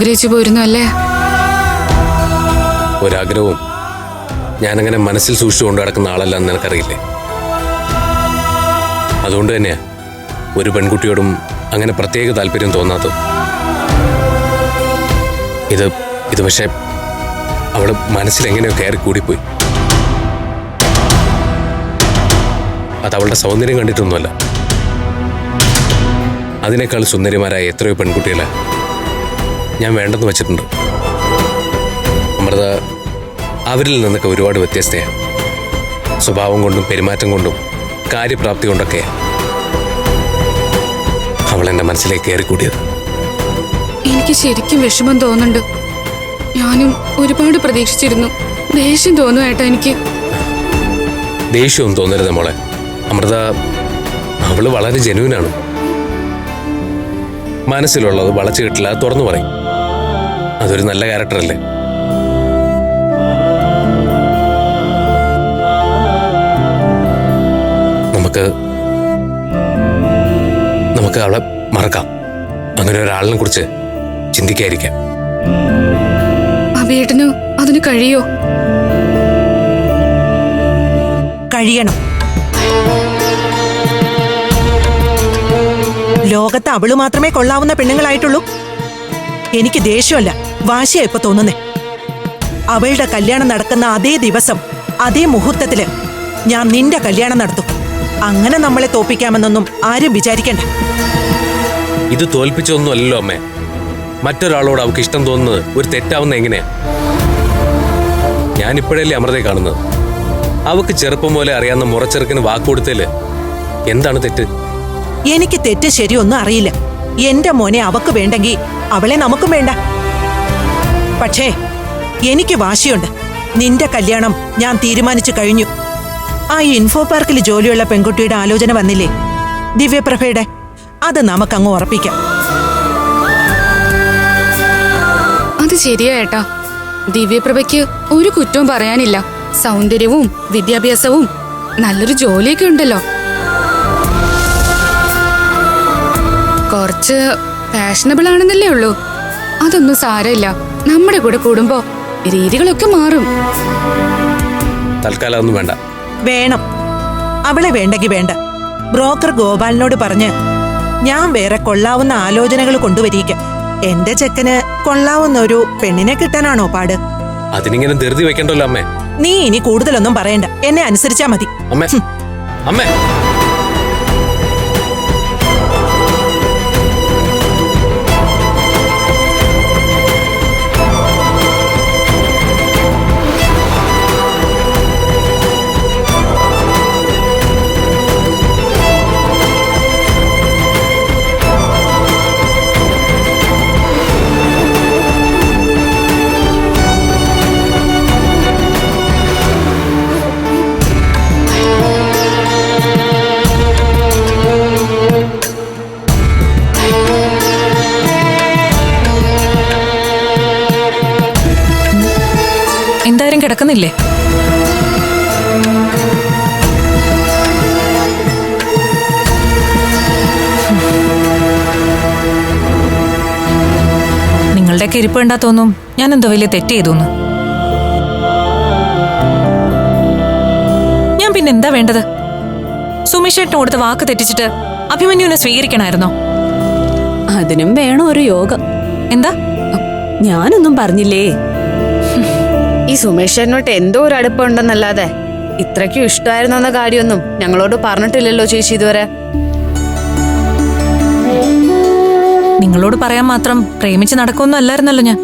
ആഗ്രഹിച്ചു പോയിരുന്നു അല്ലേ? ഒരാഗ്രഹവും ഞാനങ്ങനെ മനസ്സിൽ സൂക്ഷിച്ചു കൊണ്ടു നടക്കുന്ന ആളല്ലെന്ന് നിനക്കറിയില്ലേ? അതുകൊണ്ട് തന്നെയാ ഒരു പെൺകുട്ടിയോടും അങ്ങനെ പ്രത്യേക താല്പര്യം തോന്നാത്തത്. ഇത് പക്ഷേ അവള് മനസ്സിലെങ്ങനെയോ കയറി കൂടിപ്പോയി. അത് അവളുടെ സൗന്ദര്യം കണ്ടിട്ടൊന്നുമല്ല. അതിനേക്കാൾ സുന്ദരിമാരായ എത്രയോ പെൺകുട്ടികളെ ഞാൻ വേണ്ടെന്ന് വെച്ചിട്ടുണ്ട്. അമൃത അവരിൽ നിന്നൊക്കെ ഒരുപാട് വ്യത്യസ്തയാണ്. സ്വഭാവം കൊണ്ടും പെരുമാറ്റം കൊണ്ടും കാര്യപ്രാപ്തി കൊണ്ടൊക്കെ അവൾ എന്റെ മനസ്സിലേക്ക് കയറിക്കൂടിയത്. എനിക്ക് ശരിക്കും വിഷമം തോന്നുന്നുണ്ട്. ഞാനും ഒരുപാട് പ്രതീക്ഷിച്ചിരുന്നു. ദേഷ്യം തോന്നും ഏട്ടാ എനിക്ക്. ദേഷ്യവും തോന്നരുത് മോളെ. അമൃത അവള് വളരെ ജെന്യൂനാണ്. മനസ്സിലുള്ളത് വളച്ചു കിട്ടില്ല, തുറന്നു പറയും. അതൊരു നല്ല ക്യാരക്ടറല്ലേ? നമുക്ക് അവളെ മറക്കാം. അങ്ങനെ ഒരാളിനെ കുറിച്ച് ചിന്തിക്കാതിരിക്കാം. അബേട്ടന് അതിന് കഴിയോ? കഴിയണം. ലോകത്ത് അവള് മാത്രമേ കൊള്ളാവുന്ന പെണ്ണുങ്ങളായിട്ടുള്ളൂ. എനിക്ക് ദേഷ്യമല്ല, വാശിയാ ഇപ്പൊ തോന്നുന്നേ. അവളുടെ കല്യാണം നടക്കുന്ന അതേ ദിവസം അതേ മുഹൂർത്തത്തില് ഞാൻ നിന്റെ കല്യാണം നടത്തും. അങ്ങനെ നമ്മളെ തോൽപ്പിക്കാമെന്നൊന്നും ആരും വിചാരിക്കണ്ട. ഇത് തോൽപ്പിച്ചൊന്നും അല്ലല്ലോ അമ്മേ. മറ്റൊരാളോട് അവൾക്ക് ഇഷ്ടം തോന്നുന്നത് ഒരു തെറ്റാവുന്ന എങ്ങനെയാ? ഞാനിപ്പോഴല്ലേ അമൃതയെ കാണുന്നത്. അവക്ക് ചെറുപ്പം പോലെ അറിയാവുന്ന മുറച്ചെറുക്കിന് വാക്കുകൊടുത്തതില് എന്താണ് തെറ്റ്? എനിക്ക് തെറ്റ് ശരിയൊന്നും അറിയില്ല. എന്റെ മോനെ അവക്ക് വേണ്ടെങ്കിൽ അവളെ നമുക്കും വേണ്ട. പക്ഷേ എനിക്ക് വാശിയുണ്ട്. നിന്റെ കല്യാണം ഞാൻ തീരുമാനിച്ചു കഴിഞ്ഞു. ആ ഇൻഫോ പാർക്കിൽ ജോലിയുള്ള പെൺകുട്ടിയുടെ ആലോചന വന്നില്ലേ, ദിവ്യപ്രഭയുടെ? അത് നമുക്കങ്ങ് ഉറപ്പിക്കാം. അത് ശരിയാ ഏട്ടാ. ദിവ്യപ്രഭയ്ക്ക് ഒരു കുറ്റവും പറയാനില്ല. സൗന്ദര്യവും വിദ്യാഭ്യാസവും നല്ലൊരു ജോലിയൊക്കെ ഉണ്ടല്ലോ. കുറച്ച് ഫാഷനബിൾ ആണെന്നല്ലേ ഉള്ളൂ. അതൊന്നും സാരമില്ല. നമ്മുടെ കൂടെ കൂടുമ്പോ രീതികളൊക്കെ മാറും. തൽക്കാലം ഒന്നും വേണ്ട. വേണം. അവളെ വേണ്ടെങ്കിൽ വേണ്ട. ബ്രോക്കർ ഗോപാലിനോട് പറഞ്ഞ് ഞാൻ വേറെ കൊള്ളാവുന്ന ആലോചനകൾ കൊണ്ടുവരിക്കാം. എന്റെ ചെക്കന് കൊള്ളാവുന്ന ഒരു പെണ്ണിനെ കിട്ടാനാണോ പാട്? അതിനിങ്ങനെ ധൃതി വെക്കണ്ടല്ലോ അമ്മേ. നീ ഇനി കൂടുതലൊന്നും പറയണ്ട. എന്നെ അനുസരിച്ചാ മതി. അമ്മേ, അമ്മേ. എന്തായാലും കിടക്കുന്നില്ലേ? നിങ്ങളുടെയൊക്കെ ഇരിപ്പ് കണ്ടാ തോന്നും ഞാൻ എന്തോ വലിയ തെറ്റ് ചെയ്തോന്ന്. ഞാൻ പിന്നെ എന്താ വേണ്ടത്? സുമേഷേട്ടന് കൊടുത്ത വാക്ക് തെറ്റിച്ചിട്ട് അഭിമന്യുവിനെ സ്വീകരിക്കണമായിരുന്നോ? അതിനും വേണം ഒരു യോഗം. എന്താ? ഞാനൊന്നും പറഞ്ഞില്ലേ. ഈ സുമേഷേട്ടനോട്ട് എന്തോ ഒരു അടുപ്പമുണ്ടെന്നല്ലാതെ ഇത്രയ്ക്കും ഇഷ്ടമായിരുന്നു എന്ന കാര്യമൊന്നും ഞങ്ങളോട് പറഞ്ഞിട്ടില്ലല്ലോ ചേച്ചി ഇതുവരെ. നിങ്ങളോട് പറയാൻ മാത്രം പ്രേമിച്ച് നടക്കൊന്നും അല്ലായിരുന്നല്ലോ ഞാൻ.